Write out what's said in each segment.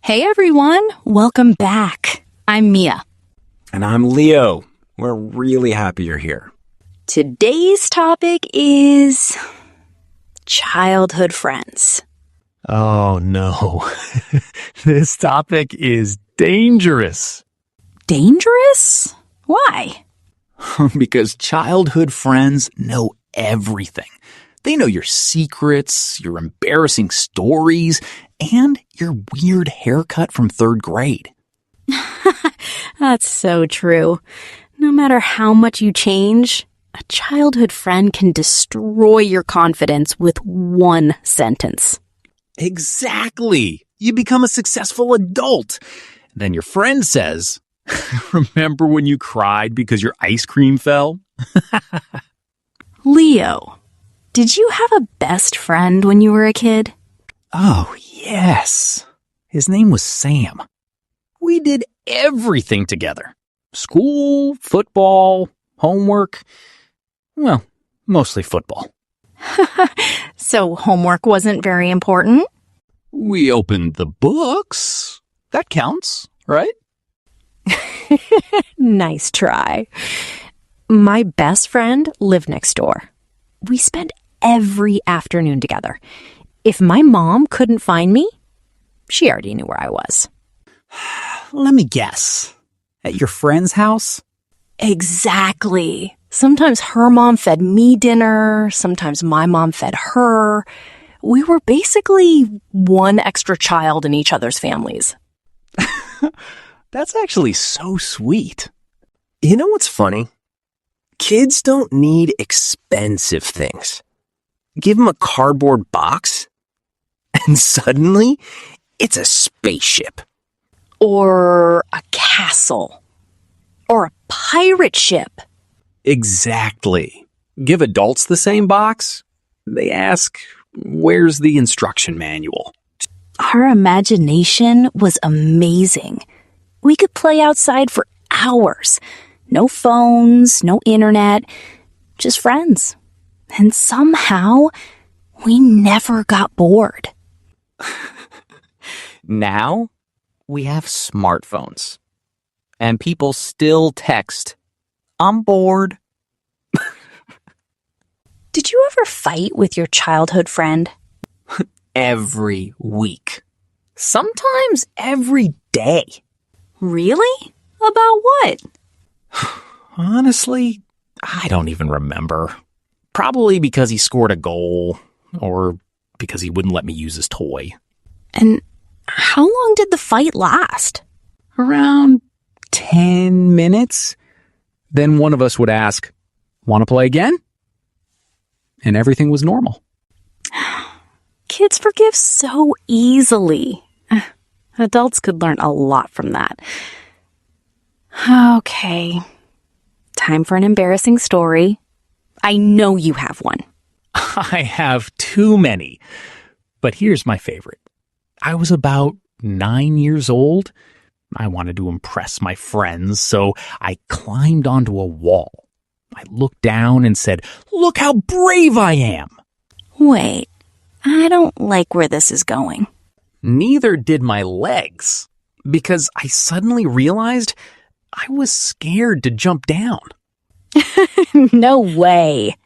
Hey everyone, welcome back. I'm Mia. And I'm Leo. We're really happy you're here. Today's topic is childhood friends. Oh no, this topic is dangerous. Dangerous? Why? Because childhood friends know everything. They know your secrets, your embarrassing stories, and your weird haircut from third grade. That's so true. No matter how much you change, a childhood friend can destroy your confidence with one sentence. Exactly. You become a successful adult. Then your friend says, "Remember when you cried because your ice cream fell?" Leo, did you have a best friend when you were a kid? Oh, yes. His name was Sam. We did everything together. School, football, homework. Well, mostly football. So homework wasn't very important? We opened the books. That counts, right? Nice try. My best friend lived next door. We spent every afternoon together. If my mom couldn't find me, she already knew where I was. Let me guess. At your friend's house? Exactly. Sometimes her mom fed me dinner, sometimes my mom fed her. We were basically one extra child in each other's families. That's actually so sweet. You know what's funny? Kids don't need expensive things. Give them a cardboard box, and suddenly, it's a spaceship. Or a castle. Or a pirate ship. Exactly. Give adults the same box, they ask, "Where's the instruction manual?" Our imagination was amazing. We could play outside for hours. No phones, no internet, just friends. And somehow, we never got bored. Now, we have smartphones. And people still text, "I'm bored." Did you ever fight with your childhood friend? Every week. Sometimes every day. Really? About what? Honestly, I don't even remember. Probably because he scored a goal, or because he wouldn't let me use his toy. And how long did the fight last? Around 10 minutes. Then one of us would ask, "Want to play again?" And everything was normal. Kids forgive so easily. Adults could learn a lot from that. Okay. Time for an embarrassing story. I know you have one. I have too many. But here's my favorite. I was about 9 years old. I wanted to impress my friends, so I climbed onto a wall. I looked down and said, "Look how brave I am." Wait, I don't like where this is going. Neither did my legs, because I suddenly realized I was scared to jump down. No way.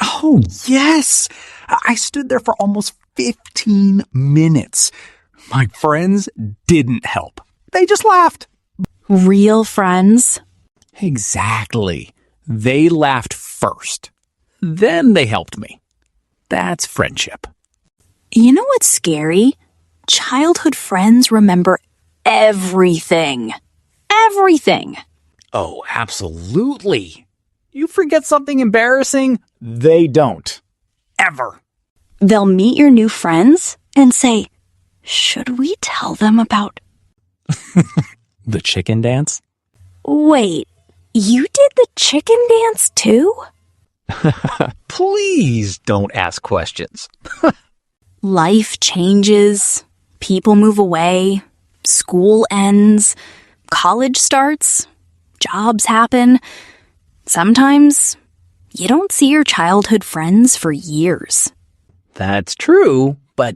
Oh, yes! I stood there for almost 15 minutes. My friends didn't help. They just laughed. Real friends? Exactly. They laughed first. Then they helped me. That's friendship. You know what's scary? Childhood friends remember everything. Everything. Oh, absolutely. You forget something embarrassing, they don't. Ever. They'll meet your new friends and say, "Should we tell them about..." The chicken dance? Wait, you did the chicken dance too? Please don't ask questions. Life changes, people move away, school ends, college starts, jobs happen. Sometimes you don't see your childhood friends for years. That's true, but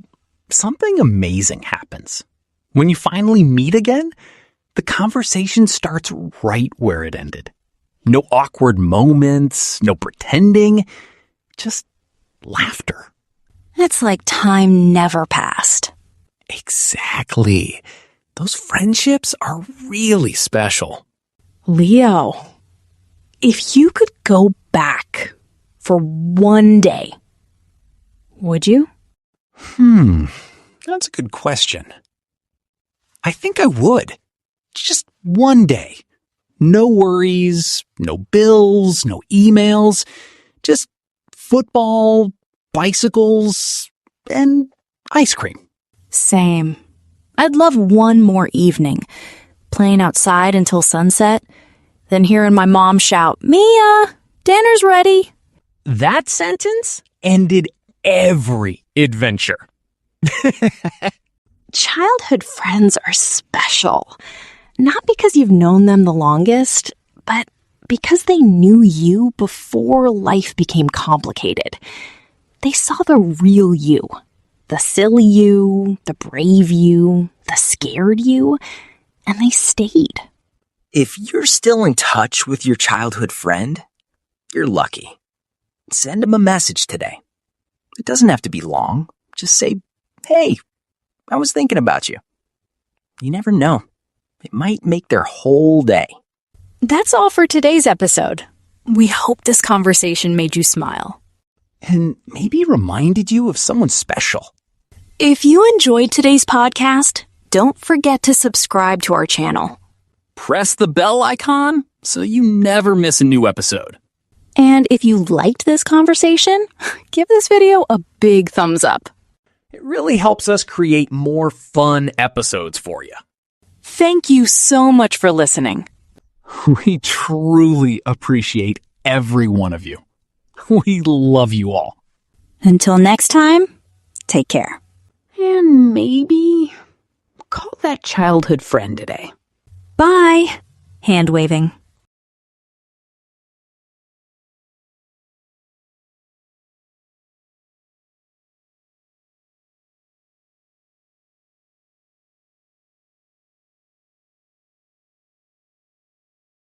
something amazing happens. When you finally meet again, the conversation starts right where it ended. No awkward moments, no pretending, just laughter. It's like time never passed. Exactly. Those friendships are really special. Leo, if you could go back for one day, would you? That's a good question. I think I would. Just one day. No worries, no bills, no emails, just football, bicycles, and ice cream. Same. I'd love one more evening, playing outside until sunset, then hearing my mom shout, "Mia, dinner's ready." That sentence ended every adventure. Childhood friends are special, not because you've known them the longest, but because they knew you before life became complicated. They saw the real you, the silly you, the brave you, the scared you, and they stayed. If you're still in touch with your childhood friend, you're lucky. Send them a message today. It doesn't have to be long. Just say, "Hey, I was thinking about you." You never know. It might make their whole day. That's all for today's episode. We hope this conversation made you smile. And maybe reminded you of someone special. If you enjoyed today's podcast, don't forget to subscribe to our channel. Press the bell icon so you never miss a new episode. And if you liked this conversation, give this video a big thumbs up. It really helps us create more fun episodes for you. Thank you so much for listening. We truly appreciate every one of you. We love you all. Until next time, take care. And maybe call that childhood friend today. Bye. Hand waving.